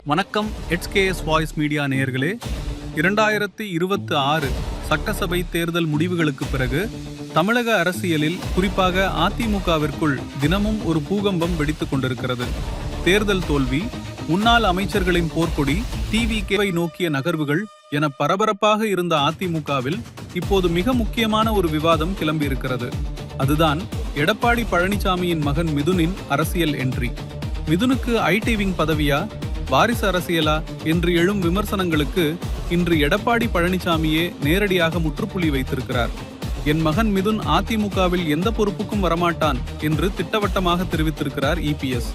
வணக்கம். HKS voice media நேயர்களே, 2026 சட்டசபை தேர்தல் முடிவுகளுக்கு பிறகு தமிழக அரசியலில் குறிப்பாக அதிமுகவிற்குள் தினமும் ஒரு பூகம்பம் வெடித்துக் கொண்டிருக்கிறது. தேர்தல் தோல்வி, முன்னாள் அமைச்சர்களின் போர்க்கொடி, TVKவை நோக்கிய நகர்வுகள் என பரபரப்பாக இருந்த அதிமுகவில் இப்போது மிக முக்கியமான ஒரு விவாதம் கிளம்பியிருக்கிறது. அதுதான் எடப்பாடி பழனிசாமியின் மகன் மிதுனின் அரசியல் என்ட்ரி. மிதுனுக்கு IT விங் பதவியா, வாரிசு அரசியலா என்று எழும் விமர்சனங்களுக்கு இன்று எடப்பாடி பழனிசாமியே நேரடியாக முற்றுப்புள்ளி வைத்திருக்கிறார். என் மகன் மிதுன் அதிமுகவில் எந்த பொறுப்புக்கும் வரமாட்டான் என்று திட்டவட்டமாக தெரிவித்திருக்கிறார் EPS.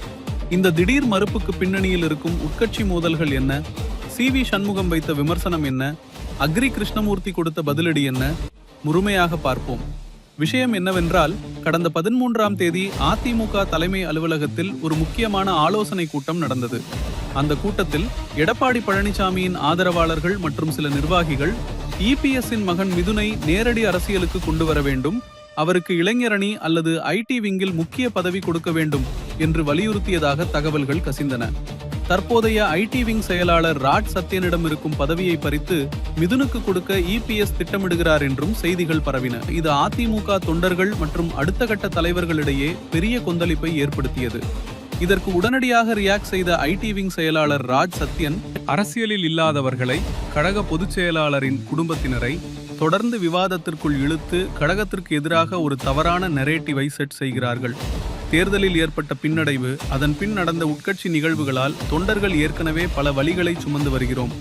இந்த திடீர் மறுப்புக்கு பின்னணியில் இருக்கும் உட்கட்சி மோதல்கள் என்ன, CV சண்முகம் வைத்த விமர்சனம் என்ன, அக்ரி கிருஷ்ணமூர்த்தி கொடுத்த பதிலடி என்ன, முழுமையாக பார்ப்போம். விஷயம் என்னவென்றால், கடந்த 13ஆம் தேதி அதிமுக தலைமை அலுவலகத்தில் ஒரு முக்கியமான ஆலோசனை கூட்டம் நடந்தது. அந்த கூட்டத்தில் எடப்பாடி பழனிசாமியின் ஆதரவாளர்கள் மற்றும் சில நிர்வாகிகள் EPSன் மகன் மிதுனை நேரடி அரசியலுக்கு கொண்டு வர வேண்டும், அவருக்கு இளைஞரணி அல்லது IT விங்கில் முக்கிய பதவி கொடுக்க வேண்டும் என்று வலியுறுத்தியதாக தகவல்கள் கசிந்தன. தற்போதைய IT விங் செயலாளர் ராஜ் சத்யனிடம் இருக்கும் பதவியை பறித்து மிதுனுக்கு கொடுக்க EPS திட்டமிடுகிறார் என்றும் செய்திகள் பரவின. இது அதிமுக தொண்டர்கள் மற்றும் அடுத்த கட்ட தலைவர்களிடையே பெரிய கொந்தளிப்பை ஏற்படுத்தியது. இதற்கு உடனடியாக ரியாக்ட் செய்த IT விங் செயலாளர் ராஜ் சத்யன், அரசியலில் இல்லாதவர்களை, கழக பொதுச் செயலாளரின் குடும்பத்தினரை தொடர்ந்து விவாதத்திற்குள் இழுத்து கழகத்திற்கு எதிராக ஒரு தவறான நரேட்டிவை செட் செய்கிறார்கள். தேர்தலில் ஏற்பட்ட பின்னடைவு, அதன் பின் நடந்த உட்கட்சி நிகழ்வுகளால் தொண்டர்கள் ஏற்கனவே பல வலிகளை சுமந்து வருகிறோம்.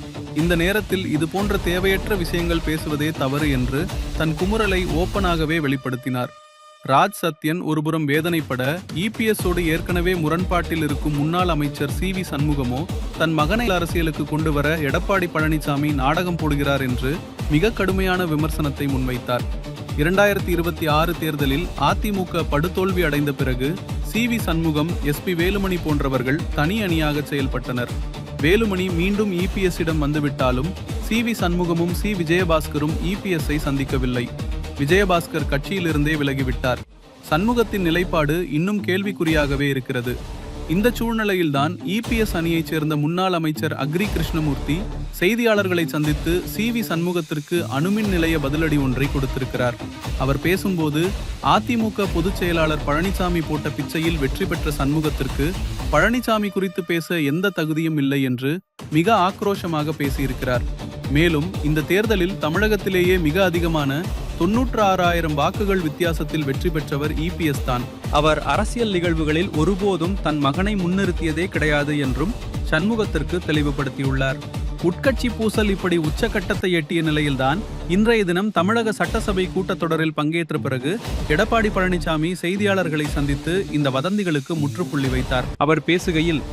இந்த நேரத்தில் இது போன்ற தேவையற்ற விஷயங்கள் பேசுவதே தவறு என்று தன் குமுறலை ஓப்பனாகவே வெளிப்படுத்தினார். ராஜ் சத்யன் ஒருபுறம் வேதனைப்பட, EPSோடு ஏற்கனவே முரண்பாட்டில் இருக்கும் முன்னாள் அமைச்சர் CV சண்முகமோ தன் மகனை அரசியலுக்கு கொண்டு வர எடப்பாடி பழனிசாமி நாடகம் போடுகிறார் என்று மிக கடுமையான விமர்சனத்தை முன்வைத்தார். 2026 தேர்தலில் அதிமுக படுதோல்வி அடைந்த பிறகு CV சண்முகம், SP வேலுமணி போன்றவர்கள் தனி அணியாக செயல்பட்டனர். வேலுமணி மீண்டும் EPSயிடம் வந்துவிட்டாலும் CV சண்முகமும் விஜயபாஸ்கரும் EPSஐ சந்திக்கவில்லை. விஜயபாஸ்கர் கட்சியிலிருந்தே விலகிவிட்டார். சண்முகத்தின் நிலைப்பாடு இன்னும் கேள்விக்குறியாகவே இருக்கிறது. இந்த சூழ்நிலையில்தான் EPS அணியைச் சேர்ந்த முன்னாள் அமைச்சர் அக்ரி கிருஷ்ணமூர்த்தி செய்தியாளர்களை சந்தித்து CV சண்முகத்திற்கு அணுமின் நிலைய பதிலடி ஒன்றை கொடுத்திருக்கிறார். அவர் பேசும்போது, அதிமுக பொதுச் செயலாளர் பழனிசாமி போட்ட பிச்சையில் வெற்றி பெற்ற சண்முகத்திற்கு பழனிசாமி குறித்து பேச எந்த தகுதியும் இல்லை என்று மிக ஆக்ரோஷமாக பேசியிருக்கிறார். மேலும் இந்த தேர்தலில் தமிழகத்திலேயே மிக அதிகமான 96,000 வாக்குகள் வித்தியாசத்தில் வெற்றி பெற்றவர் EPS தான். அவர் அரசியல் நிகழ்வுகளில் ஒருபோதும் தன் மகனை முன்னிறுத்தியதே கிடையாது என்றும் சண்முகத்திற்கு தெளிவுபடுத்தியுள்ளார். உட்கட்சி பூசல் இப்படி உச்சகட்டத்தை எட்டிய நிலையில்தான் இன்றைய தினம் தமிழக சட்டசபை கூட்டத்தொடரில் பங்கேற்ற பிறகு எடப்பாடி பழனிசாமி செய்தியாளர்களை சந்தித்து இந்த வதந்திகளுக்கு முற்றுப்புள்ளி வைத்தார். அவர் பேசுகையில்,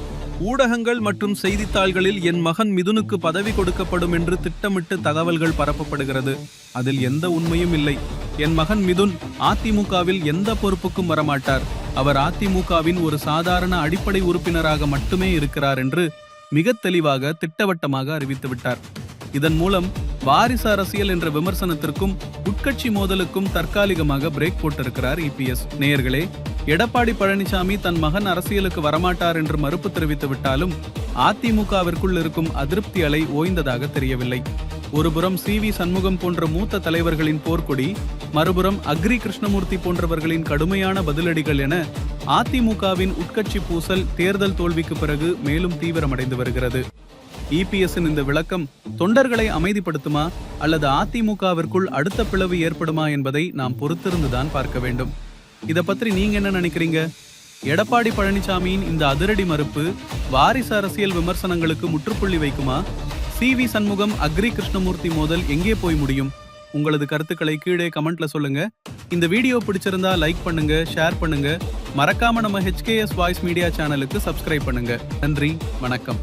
ஊடகங்கள் மற்றும் செய்தித்தாள்களில் என் மகன் மிதுனுக்கு பதவி கொடுக்கப்படும் என்று திட்டமிட்டு தகவல்கள் பரப்பப்படுகிறது. அதில் எந்த உண்மையும் இல்லை. என் மகன் மிதுன் அதிமுகவில் எந்த பொறுப்புக்கும் வரமாட்டார். அவர் அதிமுகவின் ஒரு சாதாரண அடிப்படை உறுப்பினராக மட்டுமே இருக்கிறார் என்று மிக தெளிவாக திட்டவட்டமாக அறிவித்துவிட்டார். இதன் மூலம் வாரிசு அரசியல் என்ற விமர்சனத்திற்கும் உட்கட்சி மோதலுக்கும் தற்காலிகமாக பிரேக் போட்டிருக்கிறார் EPS. நேயர்களே, எடப்பாடி பழனிசாமி தன் மகன் அரசியலுக்கு வரமாட்டார் என்று மறுப்பு தெரிவித்து விட்டாலும் அதிமுகவிற்குள் இருக்கும் அதிருப்தி அலை ஓய்ந்ததாக தெரியவில்லை. ஒருபுறம் CV சண்முகம் போன்ற மூத்த தலைவர்களின் போர்க்கொடி, மறுபுறம் அக்ரி கிருஷ்ணமூர்த்தி போன்றவர்களின் கடுமையான பதிலடிகள் என அதிமுகவின் உட்கட்சி பூசல் தேர்தல் தோல்விக்கு பிறகு மேலும் தீவிரமடைந்து வருகிறது. EPSன் இந்த விளக்கம் தொண்டர்களை அமைதிப்படுத்துமா அல்லது அதிமுகவிற்குள் அடுத்த பிளவு ஏற்படுமா என்பதை நாம் பொறுத்திருந்துதான் பார்க்க வேண்டும். இதை பற்றி நீங்க என்ன நினைக்கிறீங்க? எடப்பாடி பழனிசாமியின் இந்த அதிரடி மறுப்பு வாரிசு அரசியல் விமர்சனங்களுக்கு முற்றுப்புள்ளி வைக்குமா? CV சண்முகம் அக்ரி கிருஷ்ணமூர்த்தி மோதல் எங்கே போய் முடியும்? உங்களது கருத்துக்களை கீழே கமெண்ட்ல சொல்லுங்க. இந்த வீடியோ பிடிச்சிருந்தா லைக் பண்ணுங்க, ஷேர் பண்ணுங்க. மறக்காம நம்ம HKS வாய்ஸ் மீடியா சேனலுக்கு சப்ஸ்கிரைப் பண்ணுங்க. நன்றி, வணக்கம்.